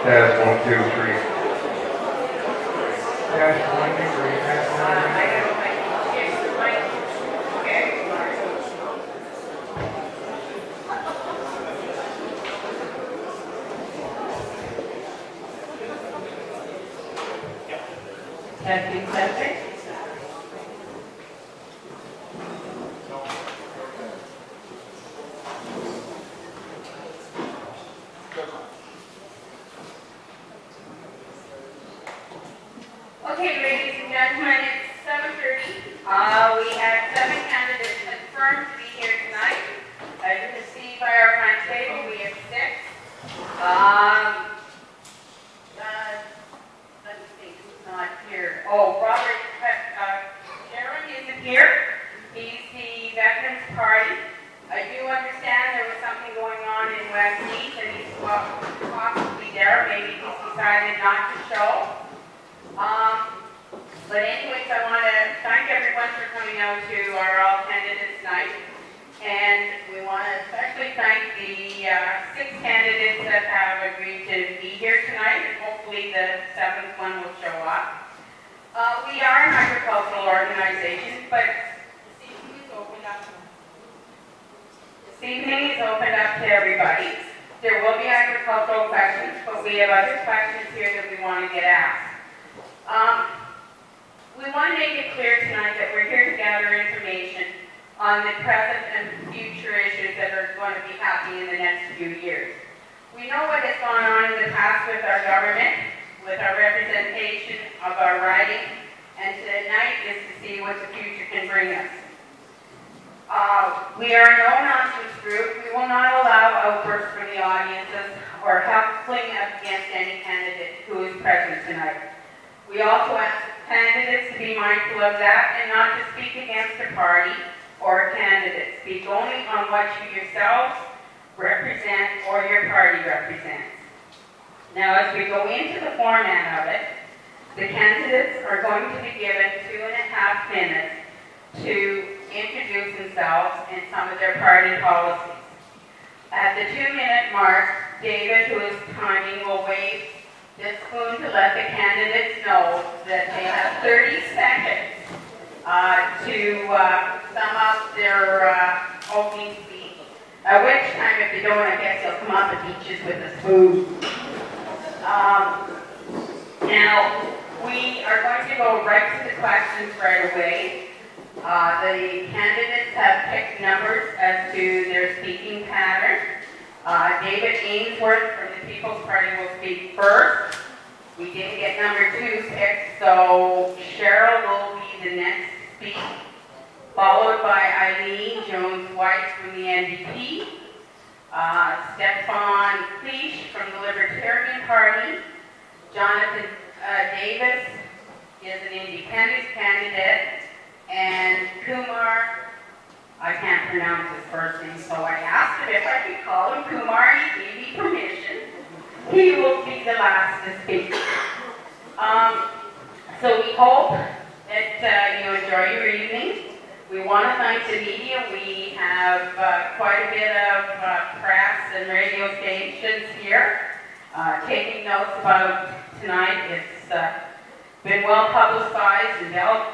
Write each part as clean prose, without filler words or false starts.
Test 1, 2, 3. Test 1, 2, 3. Test 1, 2, 3. Testing, testing. Okay, ladies and gentlemen, it's 7:30. We have 7 candidates confirmed to be here tonight. As you can see by our front table, we have 6. Let me see, who's not here? Oh, Robert Sharon isn't here. He's the Veterans Party. I do understand there was something going on in West East and he's possibly there. Maybe he's decided not to show. But anyways, I want to thank everyone for coming out to our all candidates night. And we want to especially thank the 6 candidates that have agreed to be here tonight, and hopefully the 7th one will show up. We are an agricultural organization, but this evening is opened up. This evening is opened up to everybody. There will be agricultural questions, but we have other questions here that we want to get asked. We want to make it clear tonight that we're here to gather information on the present and future issues that are going to be happening in the next few years. We know what has gone on in the past with our government, with our representation of our riding, and tonight is to see what the future can bring us. We are a no-nonsense group. We will not allow outbursts from the audiences or huffling up against any candidate who is present tonight. We also ask candidates to be mindful of that and not to speak against a party or a candidate. Speak only on what you yourselves represent or your party represents. Now, as we go into the format of it, the candidates are going to be given 2.5 minutes to introduce themselves and some of their party policies. At the 2-minute mark, David, who is timing, will wave this spoon to let the candidates know that they have 30 seconds to sum up their opening speech. At which time, if they don't, I guess they'll come up and beat you with a spoon. Now, we are going to go right to the questions right away. The candidates have picked numbers as to their speaking pattern. David Ainsworth from the People's Party will speak first. We didn't get number 2 picked, so Cheryl will be the next to speak, followed by Eileen Jones-White from the NDP, Stefan Cleach from the Libertarian Party, Jonathan Davis is an independent candidate, and Kumar, I can't pronounce his first name, so I asked him if I could call him Kumar. He gave me permission. He will be the last to speak. So we hope that you enjoy your evening. We want to thank the media. We have quite a bit of press and radio stations here taking notes about tonight. It's been well publicized and well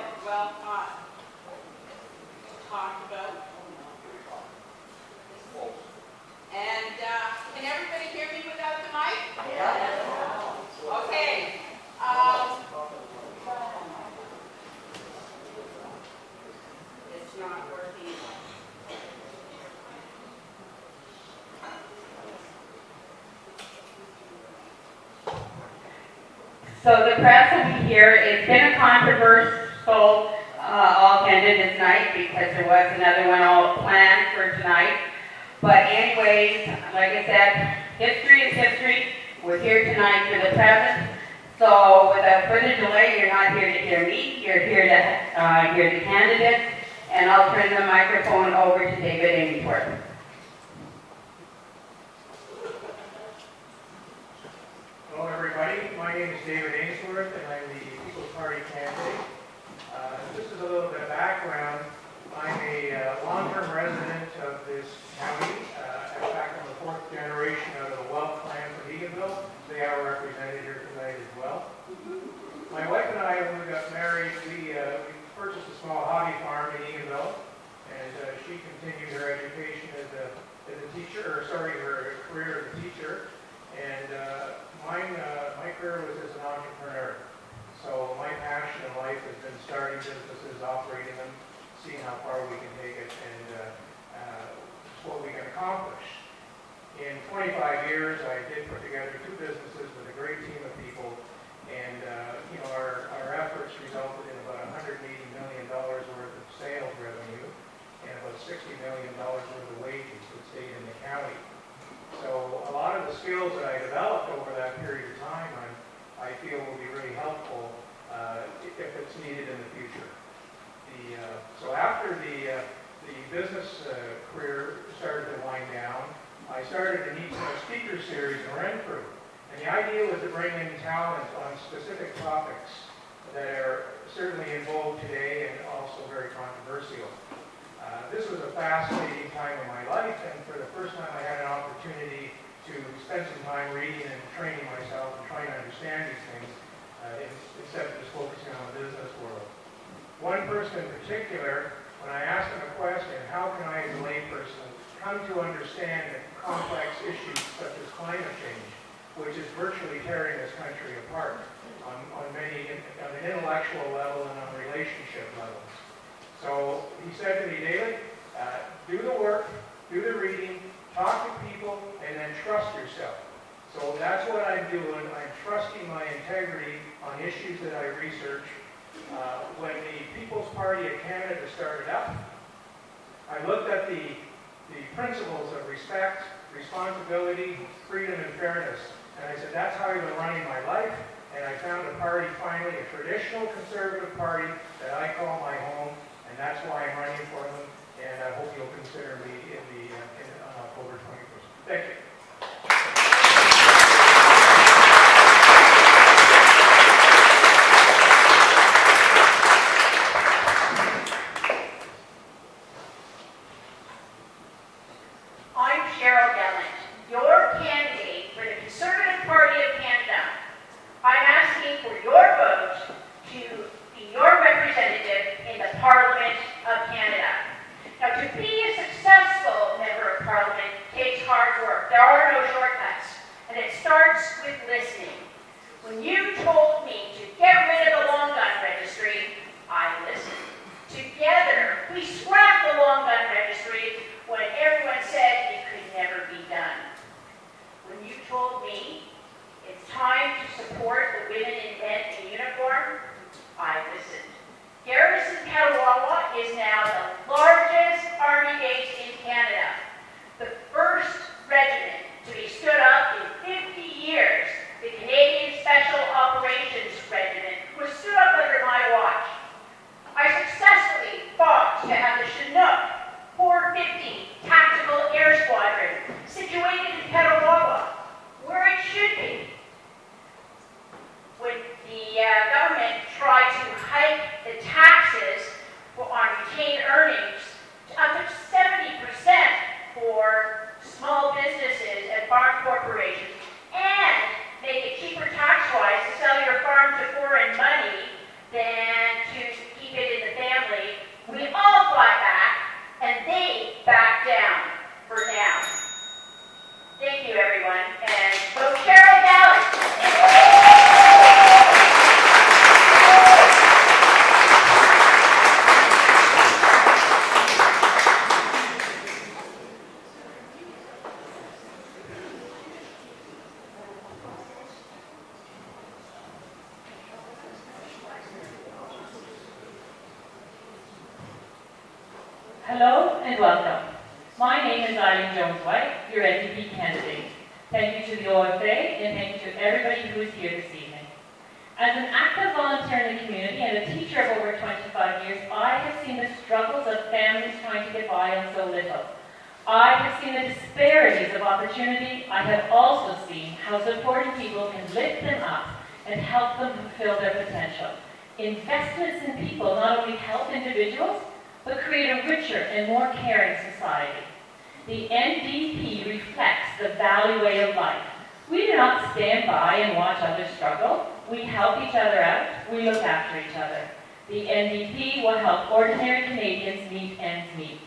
talked about. And can everybody hear me without the mic? Yeah. Okay. It's not working. So the press will be here. It's been a controversial all candidates night because there was another one all planned for tonight. But anyways, like I said, history is history. We're here tonight for the present. So without further delay, you're not here to hear me. You're here to hear the candidates. And I'll turn the microphone over to David Ainsworth. Hello, everybody. My name is David Ainsworth, and I'm the People's Party candidate. Just as a little bit of background, I'm a long-term resident of this county. In fact, I'm the 4th generation out of the Wealth clan from Eganville. they are represented here tonight as well. My wife and I, when we got married, we purchased a small hobby farm in Eganville, and she continued her education as a teacher, her career as a teacher, and my career was as an entrepreneur. So my passion in life has been starting businesses, operating them, seeing how far we can take it, and what we can accomplish. In 25 years, I did put together 2 businesses with a great team of people, and our efforts resulted in about $180 million worth of sales revenue and about $60 million worth of wages that stayed in the county. So a lot of the skills that I developed over that period of time, I feel will be really helpful if it's needed in the future. So after the business career started to wind down, I started an each speaker series in Renfrew. And the idea was to bring in talent on specific topics that are certainly in vogue today and also very controversial. This was a fascinating time in my life, and for the first time I had an opportunity to spend some time reading and training myself and trying to understand these things instead of just focusing on the business world. One person in particular, when I asked him a question, how can I as a layperson come to understand complex issues such as climate change, which is virtually tearing this country apart on an intellectual level and on relationship levels. So he said to me, David, do the work, do the reading, talk to people, and then trust yourself. So that's what I'm doing. I'm trusting my integrity on issues that I research. When the People's Party of Canada started up, I looked at the principles of respect, responsibility, freedom, and fairness. And I said, that's how I've been running my life. And I found a party, finally, a traditional conservative party that I call my home. And that's why I'm running for them. And I hope you'll consider me on October 21st. Thank you. Hello and welcome. My name is Eileen Jones-White, your NDP candidate. Thank you to the OFA and thank you to everybody who is here this evening. As an active volunteer in the community and a teacher of over 25 years, I have seen the struggles of families trying to get by on so little. I have seen the disparities of opportunity. I have also seen how supporting people can lift them up and help them fulfill their potential. Investments in people not only help individuals, but create a richer and more caring society. The NDP reflects the Valley way of life. We do not stand by and watch others struggle. We help each other out. We look after each other. The NDP will help ordinary Canadians meet ends meet.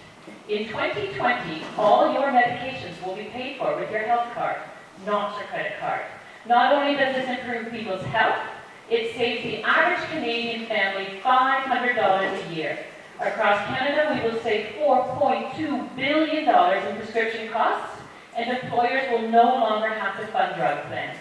In 2020, all your medications will be paid for with your health card, not your credit card. Not only does this improve people's health, it saves the average Canadian family $500 a year. Across Canada, we will save $4.2 billion in prescription costs, and employers will no longer have to fund drug plans.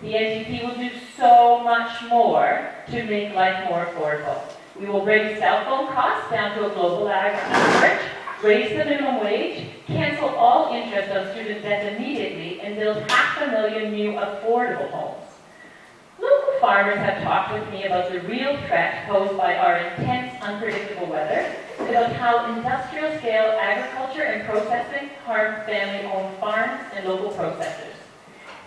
The NDP will do so much more to make life more affordable. We will bring cell phone costs down to a global average, raise the minimum wage, cancel all interest on student debt immediately, and build 500,000 new affordable homes. Local farmers have talked with me about the real threat posed by our intense, unpredictable weather, and about how industrial-scale agriculture and processing harm family-owned farms and local processors.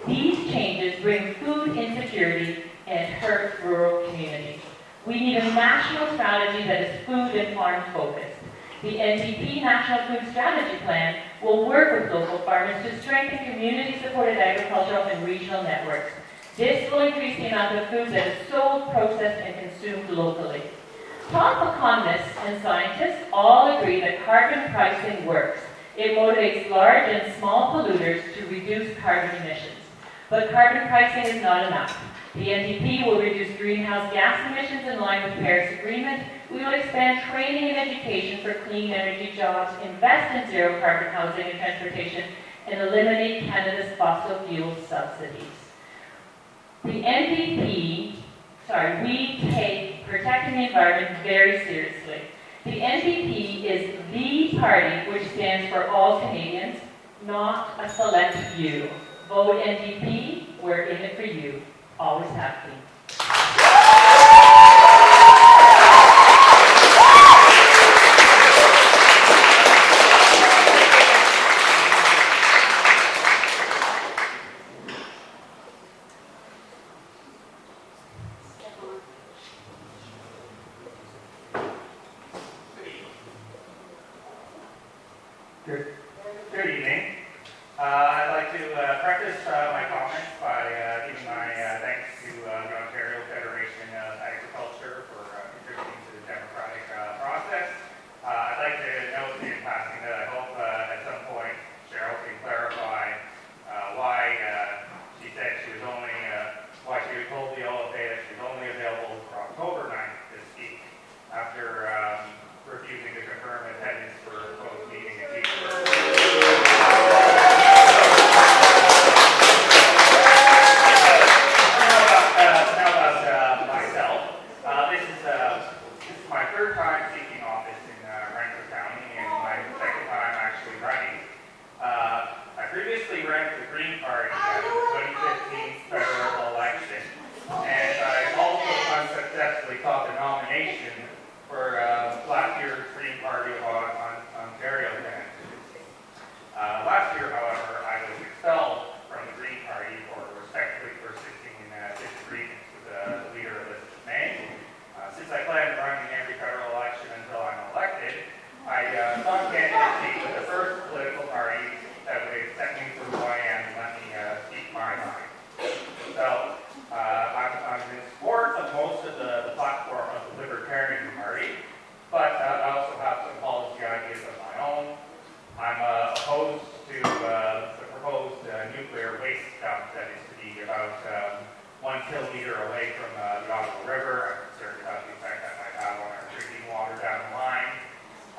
These changes bring food insecurity and hurt rural communities. We need a national strategy that is food and farm-focused. The NDP National Food Strategy Plan will work with local farmers to strengthen community-supported agricultural and regional networks. This will increase the amount of food that is sold, processed, and consumed locally. Top economists and scientists all agree that carbon pricing works. It motivates large and small polluters to reduce carbon emissions. But carbon pricing is not enough. The NDP will reduce greenhouse gas emissions in line with Paris Agreement. We will expand training and education for clean energy jobs, invest in zero carbon housing and transportation, and eliminate Canada's fossil fuel subsidies. The NDP, we take protecting the environment very seriously. The NDP is the party which stands for all Canadians, not a select few. Vote NDP, we're in it for you. Always have been. Good evening. I'd like to preface my comments by giving my thanks to the Ontario Federation of Agriculture for contributing to the democratic process. I'd like to note in passing that I hope at some point Cheryl can clarify why she said she was only, why she was told the OFA that she was only available for October 9th to speak after refusing to confirm attendance for a proposed meeting in Peterborough. Last year, however, I was expelled from the Green Party for respectfully persisting in disagreements with the leader of this May. Since I plan to run in every federal election until I'm elected, I sought candidacy with the first political party that would accept me for who I am and let me speak my mind. So, I'm in support of most of the platform of the Libertarian Party, but I also have some policy ideas of my own. I'm opposed to the proposed nuclear waste dump that is to be about 1 kilometer away from the Ottawa River. I'm concerned about the effect that might have on our drinking water down the line.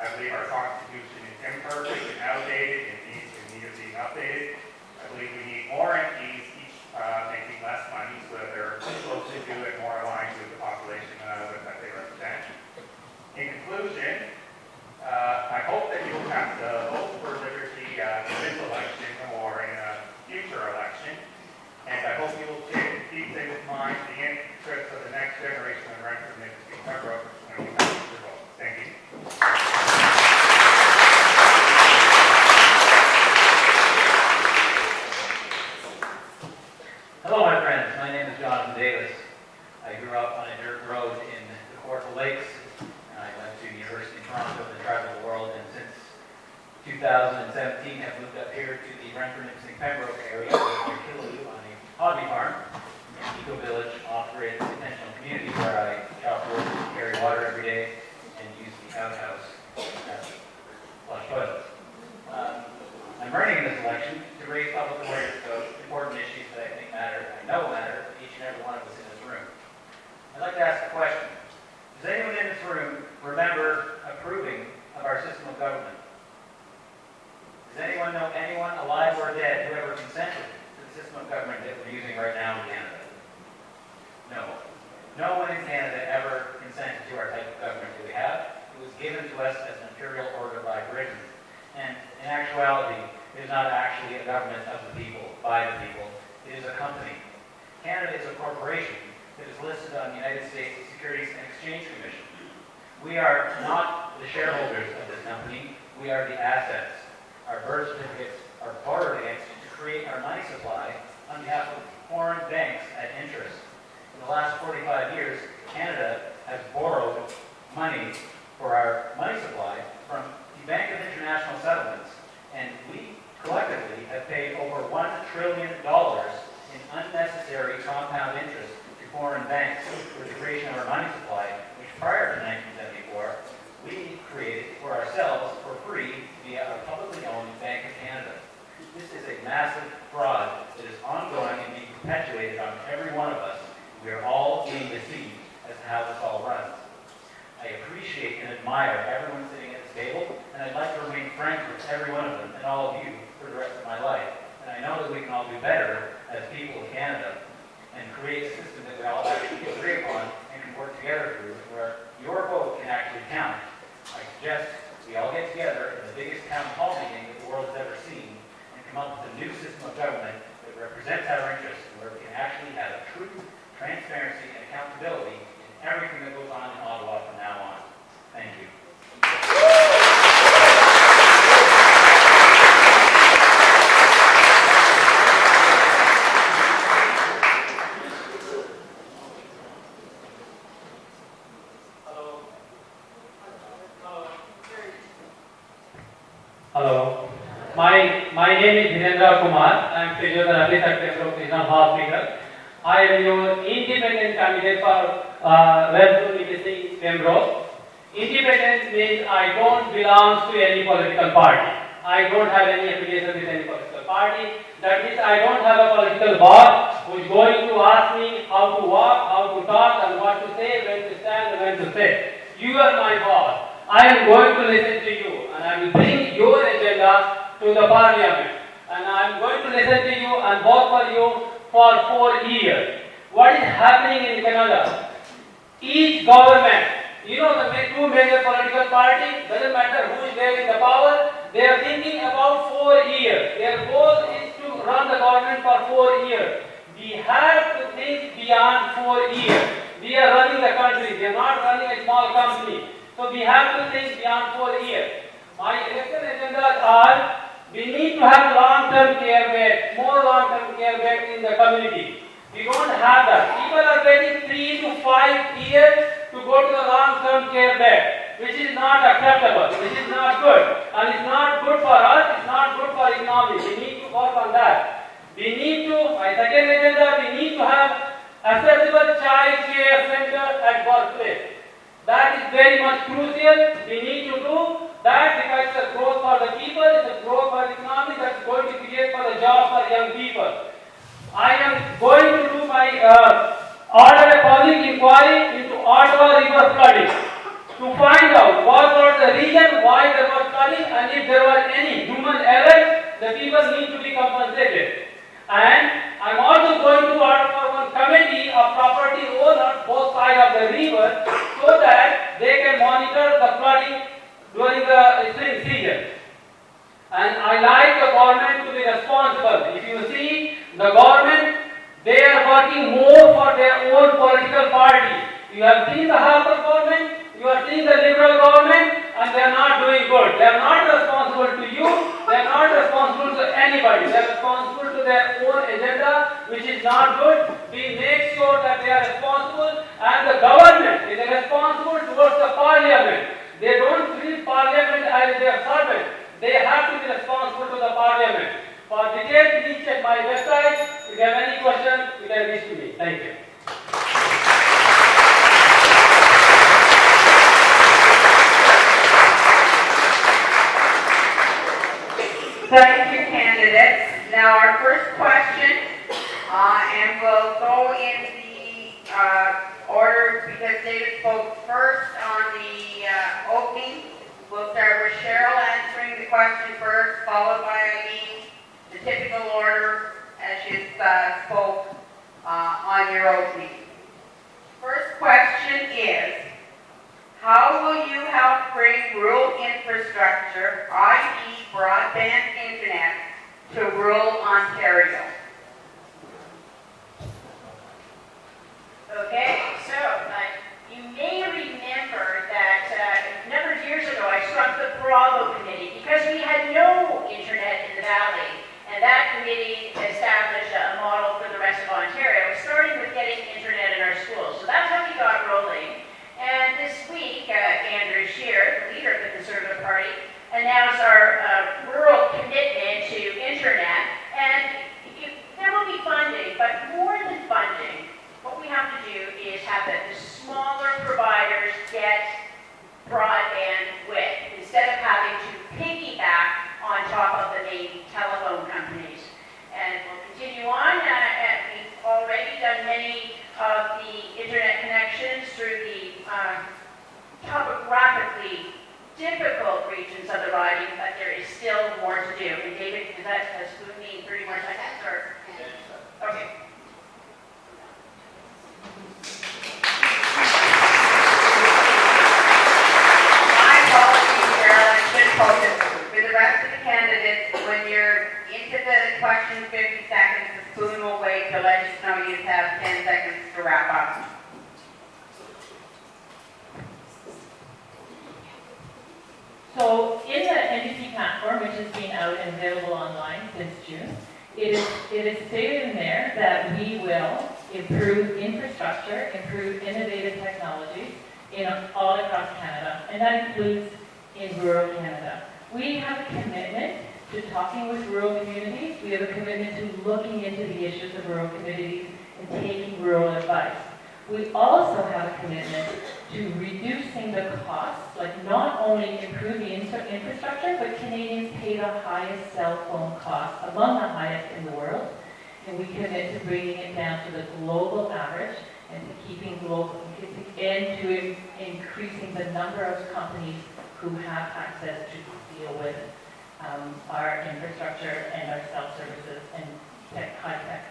I believe our Constitution is imperfect and outdated and needs in need of being updated. I believe we need more MPs, each making less money so that they're closer to and more aligned with the population that they represent. In conclusion, I hope that you will have to vote for liberty in this election or in a future election, and I hope you will keep in mind the interests of the next generation of Renfrew and Pembroke when you cast your vote. Thank you. Hello, my friends. My name is Jonathan Davis. I grew up on a dirt road in the Courtney Lakes. I went to University of Toronto and traveled the world, and since 2017 have moved up here to the Renfrew and Pembroke area with Killaloe on a hobby farm, an eco village off-grid intentional community where I chop wood, carry water every day, and use the outhouse as flush toilets. I'm running in this election to raise public awareness about important issues that I think matter, I know matter, to each and every one of us in this room. I'd like to ask a question. Does anyone in this room remember approving of our system of government? Does anyone know anyone alive or dead who ever consented to the system of government that we're using right now in Canada? No. No one in Canada ever consented to our type of government that we have. It was given to us as an imperial order by Britain. And in actuality, it is not actually a government of the people, by the people. It is a company. Canada is a corporation that is listed on the United States Securities and Exchange Commission. We are not the shareholders of this company. We are the assets. Our birth certificates are borrowed against to create our money supply on behalf of foreign banks at interest. In the last 45 years, Canada has borrowed money for our money supply from the Bank of International Settlements, and we collectively have paid over $1 trillion in unnecessary compound interest to foreign banks for the creation of our money supply, which prior to 1974, we created for ourselves for free via our publicly owned Bank of Canada. This is a massive fraud that is ongoing and being perpetuated on every one of us. We are all being deceived as to how this all runs. I appreciate and admire everyone sitting at this table, and I'd like to remain friends with every one of them and all of you for the rest of my life. And I know that we can all do better as people of Canada and create a system that we all actually agree upon and can work together through, where your vote can actually count. I suggest we all get together in the biggest town hall meeting that the world has ever seen and come up with a new system of government that represents our interests and where we can actually have truth, transparency, and accountability in everything that goes on in Ottawa from now on. Thank you. Hello. My name is Dhirendra Kumar. I am Physiotherapy Regional Hospital. I am your independent candidate for West University, Pembroke. Independent means I don't belong to any political party. I don't have any affiliation with any political party. That means I don't have a political boss who is going to ask me how to walk, how to talk, and what to say, when to stand, and when to sit. You are my boss. I am going to listen to you, and I will bring your agenda to the parliament. And I am going to listen to you and vote for you for 4 years. What is happening in Canada? Each government, you know, the two major political parties, doesn't matter who is there in the power, they are thinking about 4 years. Their goal is to run the government for 4 years. We have to think beyond 4 years. We are running the country. We are not running a small company. So we have to think beyond 4 years. My election agendas are, we need to have long-term care beds, more long-term care beds in the community. We don't have that. People are waiting 3 to 5 years to go to the long-term care bed, which is not acceptable, which is not good. And it's not good for us, it's not good for economy. We need to work on that. We need to, my second agenda, we need to have accessible child care center at workplace. That is very much crucial. We need to do that because it's a growth for the people, it's a growth for the economy that's going to create for the job for young people. I am going to do my order a public inquiry into Ottawa River flooding to find out what was the reason why there was flooding, and if there was any human error, the people need to be compensated. And I am also going to order for one committee of property owners both sides of the river so that they can monitor the flooding during the spring season. And I like the government to be responsible. If you see, the government, they are working more for their own political party. You have seen the Harper government, you are seeing the Liberal government, and they are not doing good. They are not responsible to you, they are not responsible to anybody. They are responsible to their own agenda, which is not good. We make sure that they are responsible, and the government is responsible towards the parliament. They don't treat parliament as their servant. They have to be responsible to the parliament. For details, please check my website. you have any questions, you can reach to me. Thank you. Thank you, candidates. Now, our first question, and we'll go in the order because David spoke first on the opening. We'll start with Cheryl answering the question first, followed by Eileen, the typical order as you spoke on your opening. First question is, how will you help bring rural infrastructure, i.e. broadband internet, to rural Ontario? Okay, so you may remember that a number of years ago I struck the Bravo Committee because we had no internet in the Valley, and that committee established a model for the rest of Ontario, starting with getting internet in our schools. So that's how we got rolling. And this week, Andrew Scheer, the leader of the Conservative Party, announced our rural commitment to internet. And there will be funding, but more than funding, what we have to do is have the smaller providers get broadband width instead of having to piggyback on top of the main telephone companies. And we'll continue on. We've already done many of the internet connections through the topographically difficult regions of the riding, but there is still more to do. And David, does that spoon mean 30 more seconds? Or? Okay. My apologies, Cheryl, I should focus. For the rest of the candidates, when you're into the question 50 seconds, the spoon will wait to let you know you have 10 seconds to wrap up. So in the NDP platform, which has been out and available online since June, it is stated in there that we will improve infrastructure, improve innovative technologies all across Canada, and that includes in rural Canada. We have a commitment to talking with rural communities. We have a commitment to looking into the issues of rural communities and taking rural advice. We also have a commitment to reducing the costs, like not only improve the infrastructure, but Canadians pay the highest cell phone costs, among the highest in the world, and we commit to bringing it down to the global average and to keeping global, and to increasing the number of companies who have access to deal with our infrastructure and our cell services and high-tech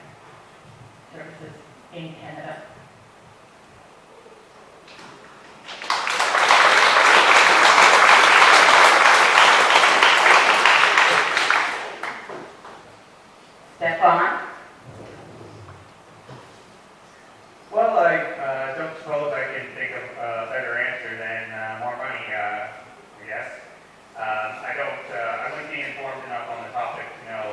services in Canada. Stefan? Well, I don't suppose I can think of a better answer than more money, I guess. I wouldn't be informed enough on the topic to know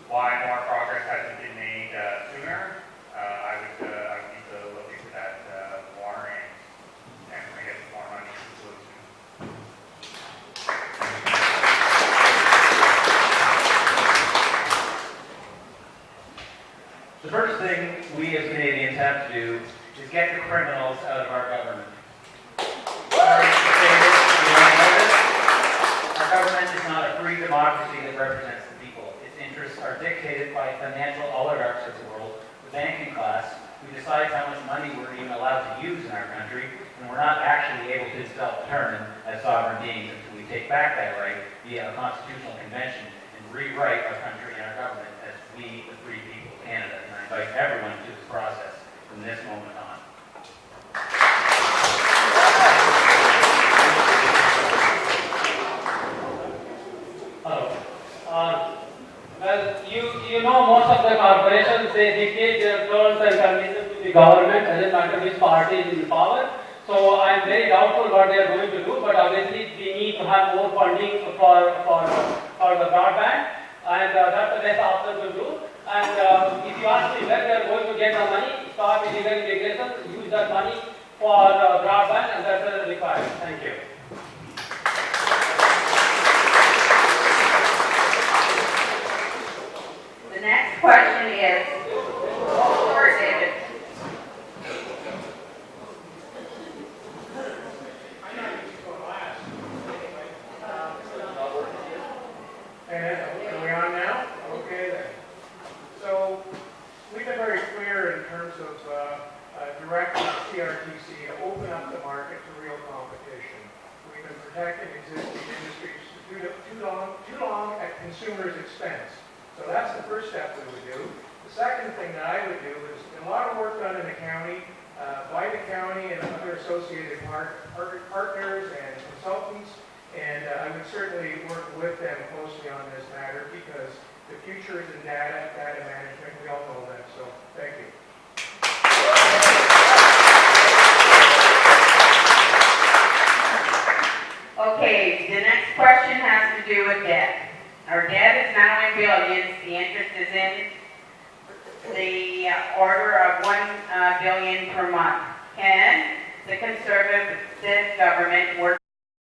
why more progress hasn't been made sooner. I would need to look into that more and I guess more money to the solution. The first thing we as Canadians have to do is get the criminals out of our government. Sorry to say this, you don't know this. Our government is not a free democracy that represents the people. Its interests are dictated by financial oligarchs of the world, the banking class, who decides how much money we're even allowed to use in our country, and we're not actually able to self-determine as sovereign beings until we take back that right via a constitutional convention and rewrite our country and our government as we, the free people of Canada. And I invite everyone to this process from this moment on. Hello. Well, you know most of the corporations, they dictate their terms and conditions to the government, doesn't matter which party is in power. So I am very doubtful what they are going to do, but obviously we need to have more funding for the broadband, and that's the best option to do. And if you ask me where they are going to get the money, stop illegal immigration, use that money for broadband, and that's required. Thank you. The next question is, for David. And are we on now? Okay then. So we've been very clear in terms of directing CRTC to open up the market to real competition. We've been protecting existing industries too long at consumers' expense. So that's the first step we would do. The second thing that I would do is a lot of work done in the county, by the county and other associated partners and consultants, and I would certainly work with them closely on this matter because the future is in data management. We all know that, so thank you. Okay, the next question has to do with debt. Our debt is now in billions. The interest is in the order of $1 billion per month. Can the Conservative government work